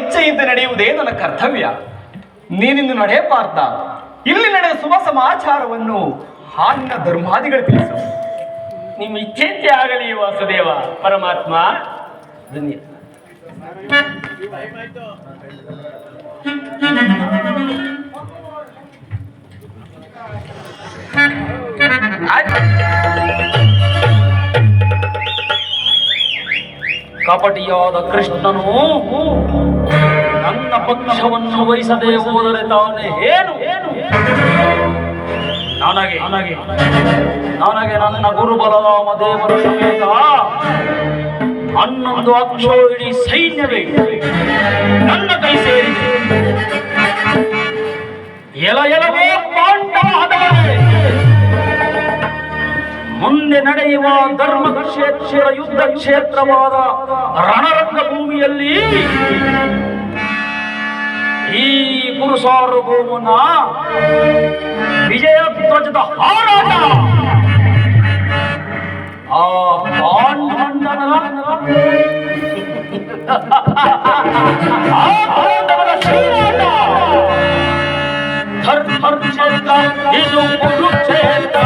ಇಚ್ಛೆಯಿಂದ ನಡೆಯುವುದೇ ನನ್ನ ಕರ್ತವ್ಯ. ನೀನಿಂದು ನಡೆಯಬಾರ್ದ. ಇಲ್ಲಿ ನಡೆದ ಶುಭ ಸಮಾಚಾರವನ್ನು ಹಾಲಿನ ಧರ್ಮಾದಿಗಳು ತಿಳಿಸು. ನಿಮ್ಮ ಇಚ್ಛೆಂತೆ ಆಗಲಿ ವಾಸುದೇವ ಪರಮಾತ್ಮ. ಧನ್ಯ. ಕಪಟಿಯಾದ ಕೃಷ್ಣನು ನನ್ನ ಪಕ್ಷವನ್ನು ವಹಿಸದೆ ಹೋದರೆ ತಾನೇ ಏನು ನನಗೆ ನನ್ನ ಗುರು ಬಲರಾಮ ದೇವರ ಸಮೇತ 11 ಅಕ್ಷೋ ಇಡೀ ಸೈನ್ಯವೇ ನನ್ನ ಕೈ ಸೇರಿದೆ. ಎಲವೋ ಪಾಂಡವರೇ, ಮುಂದೆ ನಡೆಯುವ ಧರ್ಮ ಕ್ಷೇತ್ರ ಯುದ್ಧ ಕ್ಷೇತ್ರವಾದ ರಣರಂಗ ಭೂಮಿಯಲ್ಲಿ ಈ ಗುರು ಸಾರ್ವಭೌಮನ ವಿಜಯ ಧ್ವಜದ ಹಾರಾಟ ಆ ಪಾಂಡವನ ಶ್ರೀರಾಟ. ಧರ್ಮ ಕ್ಷೇತ್ರ ಇದು ಕುರುಕ್ಷೇತ್ರ.